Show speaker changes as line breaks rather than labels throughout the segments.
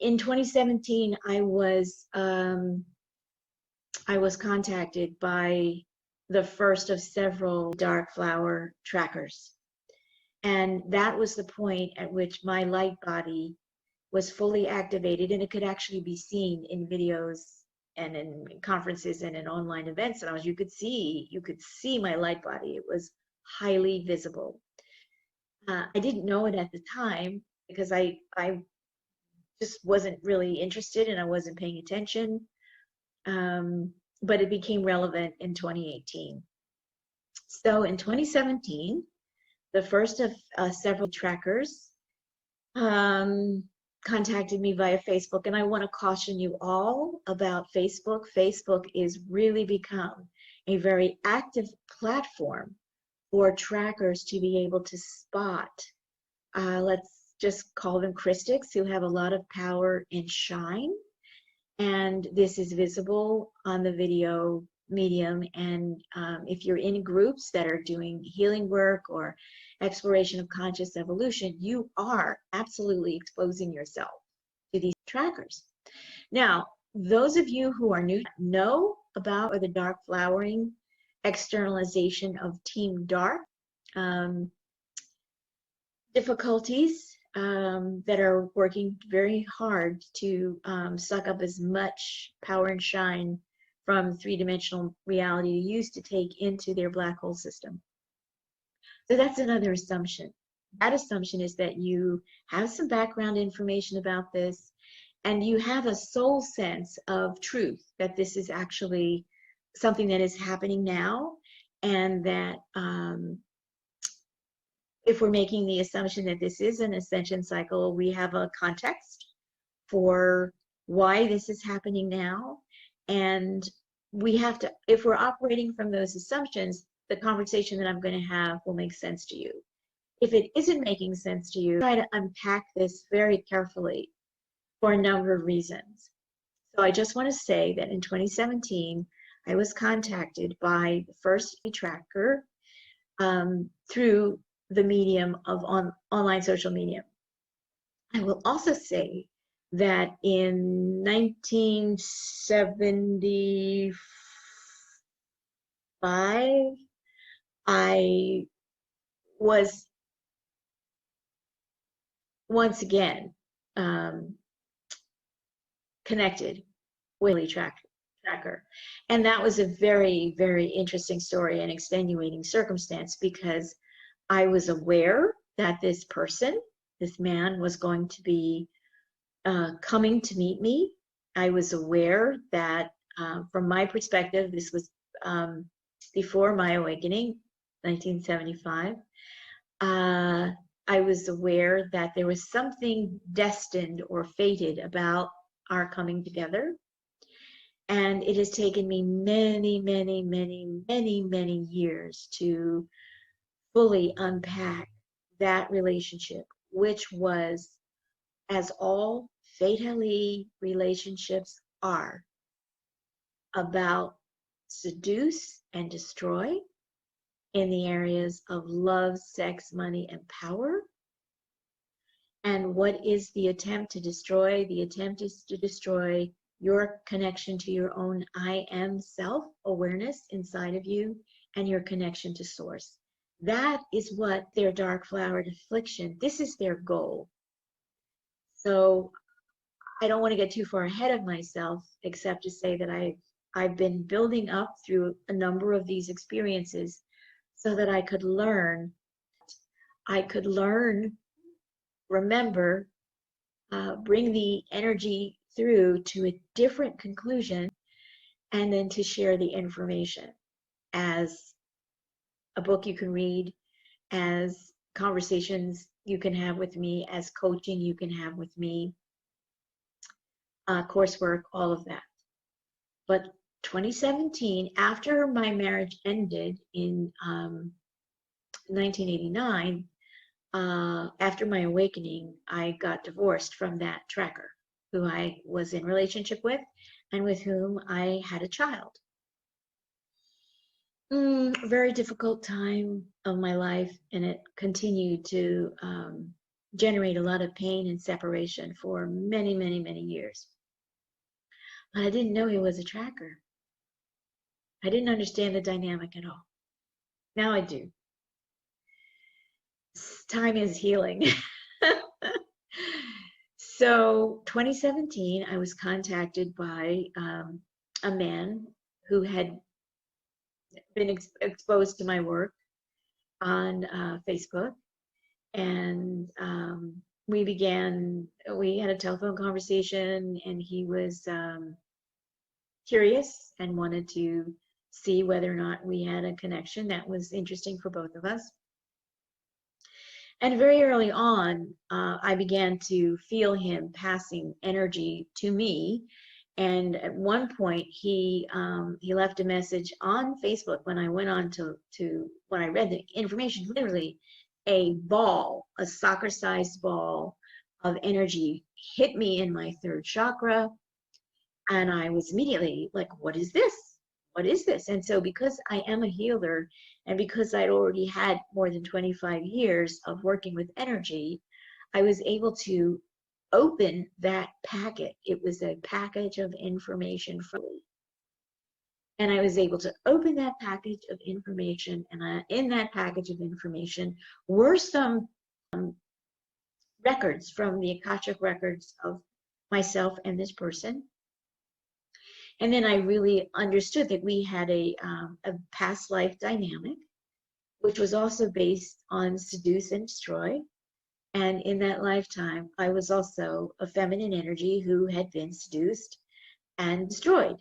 in 2017, I was contacted by the first of several dark flower trackers. And that was the point at which my light body was fully activated, and it could actually be seen in videos and in conferences and in online events. And you could see my light body. It was highly visible. I didn't know it at the time because I just wasn't really interested and I wasn't paying attention. But it became relevant in 2018. So in 2017, the first of several trackers contacted me via Facebook, and I want to caution you all about Facebook. Facebook is really become a very active platform for trackers to be able to spot, let's just call them Christics, who have a lot of power and shine. And this is visible on the video medium. And if you're in groups that are doing healing work or exploration of conscious evolution, you are absolutely exposing yourself to these trackers. Now, those of you who are new know about the dark flowering externalization of Team Dark difficulties that are working very hard to suck up as much power and shine from three-dimensional reality to use to take into their black hole system. So that's another assumption. That assumption is that you have some background information about this and you have a soul sense of truth that this is actually something that is happening now, and that if we're making the assumption that this is an ascension cycle, we have a context for why this is happening now. And we have to, if we're operating from those assumptions, the conversation that I'm going to have will make sense to you. If it isn't making sense to you, try to unpack this very carefully for a number of reasons. So I just want to say that in 2017, I was contacted by the first tracker through the medium of online social media. I will also say that in 1975, I was once again connected with a tracker. And that was a very, very interesting story and extenuating circumstance, because I was aware that this person, this man, was going to be coming to meet me. I was aware that from my perspective, this was before my awakening, 1975. I was aware that there was something destined or fated about our coming together. And it has taken me many, many, many, many, many years to fully unpack that relationship, which was, as all fatally relationships are, about seduce and destroy in the areas of love, sex, money, and power. And what is the attempt to destroy? The attempt is to destroy your connection to your own I am self-awareness inside of you and your connection to source. That is what their dark flowered affliction, this is their goal. So I don't want to get too far ahead of myself, except to say that I've been building up through a number of these experiences so that I could learn, remember, bring the energy through to a different conclusion, and then to share the information as a book you can read, as conversations you can have with me, as coaching you can have with me, coursework, all of that. But 2017, after my marriage ended in 1989, after my awakening, I got divorced from that tracker who I was in relationship with and with whom I had a child. Very difficult time of my life, and it continued to generate a lot of pain and separation for many, many, many years. But I didn't know he was a tracker. I didn't understand the dynamic at all. Now I do. Time is healing. So 2017, I was contacted by a man who had been exposed to my work on Facebook, and we had a telephone conversation, and he was curious and wanted to see whether or not we had a connection that was interesting for both of us. And very early on, I began to feel him passing energy to me. And at one point, he left a message on Facebook when I went on when I read the information. Literally, a soccer-sized ball of energy hit me in my third chakra, and I was immediately like, "What is this? What is this?" And so, because I am a healer, and because I'd already had more than 25 years of working with energy, I was able to open that packet. It was a package of information from me. And I was able to open that package of information, and in that package of information were some records from the Akashic records of myself and this person. And then I really understood that we had a past life dynamic, which was also based on seduce and destroy. And in that lifetime, I was also a feminine energy who had been seduced and destroyed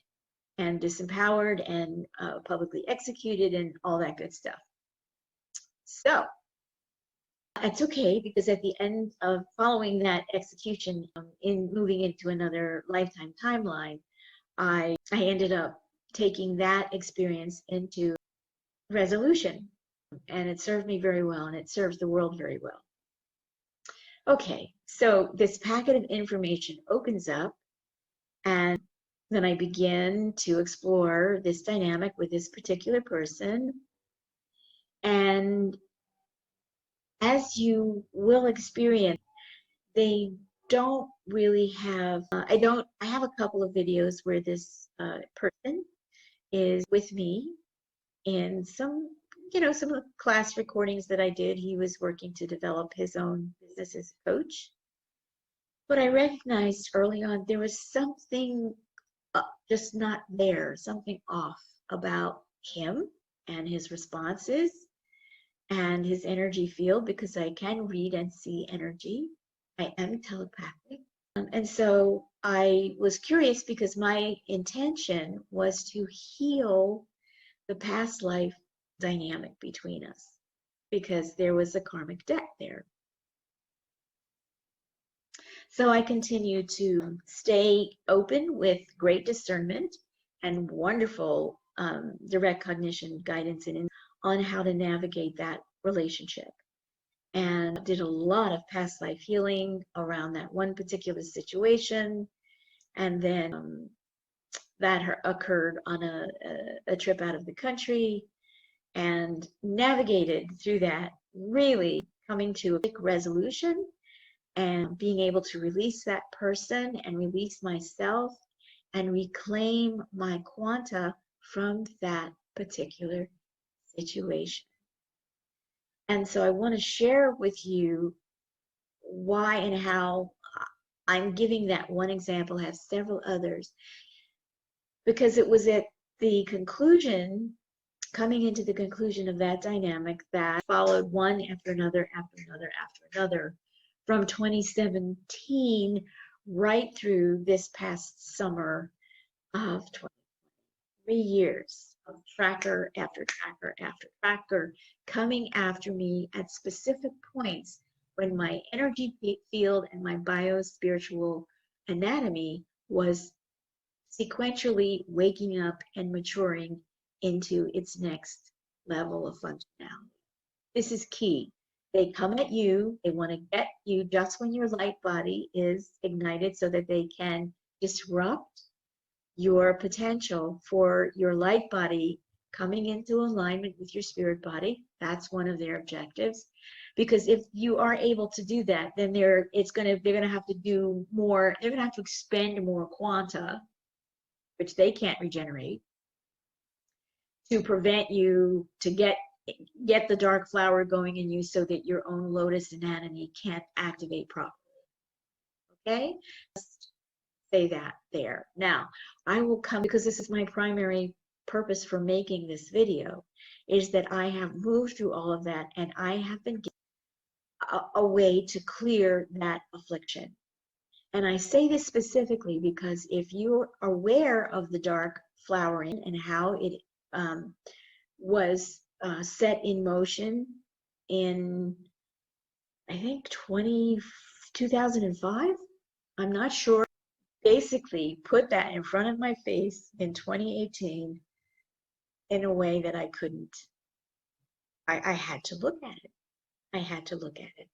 and disempowered and publicly executed and all that good stuff. So it's okay, because at the end of following that execution, in moving into another lifetime timeline, I ended up taking that experience into resolution, and it served me very well, and it serves the world very well. Okay, so this packet of information opens up, and then I begin to explore this dynamic with this particular person. And as you will experience, they don't really have, I have a couple of videos where this person is with me in some of the class recordings that I did. He was working to develop his own business as a coach. But I recognized early on there was something just not there, something off about him and his responses and his energy field, because I can read and see energy. I am telepathic. And so I was curious, because my intention was to heal the past life dynamic between us, because there was a karmic debt there. So I continue to stay open with great discernment and wonderful direct cognition guidance on how to navigate that relationship. And did a lot of past life healing around that one particular situation. And then that occurred on a trip out of the country, and navigated through that, really coming to a quick resolution and being able to release that person and release myself and reclaim my quanta from that particular situation. And so I want to share with you why and how I'm giving that one example. I have several others, because it was at the conclusion, coming into the conclusion of that dynamic, that followed one after another, after another, after another, from 2017 right through this past summer of 3 years of tracker after tracker after tracker coming after me at specific points when my energy field and my biospiritual anatomy was sequentially waking up and maturing into its next level of functionality. This is key. They come at you, they want to get you just when your light body is ignited, so that they can disrupt your potential for your light body coming into alignment with your spirit body. That's one of their objectives. Because if you are able to do that, then they're gonna have to do more, they're gonna have to expend more quanta, which they can't regenerate, to prevent you to get the dark flower going in you so that your own lotus anatomy can't activate properly. Okay? Just say that there. Now, I will come, because this is my primary purpose for making this video, is that I have moved through all of that and I have been given a way to clear that affliction. And I say this specifically because if you're aware of the dark flowering and how it was set in motion in, I think, 2005, I'm not sure, basically put that in front of my face in 2018 in a way that I couldn't, I had to look at it. I had to look at it.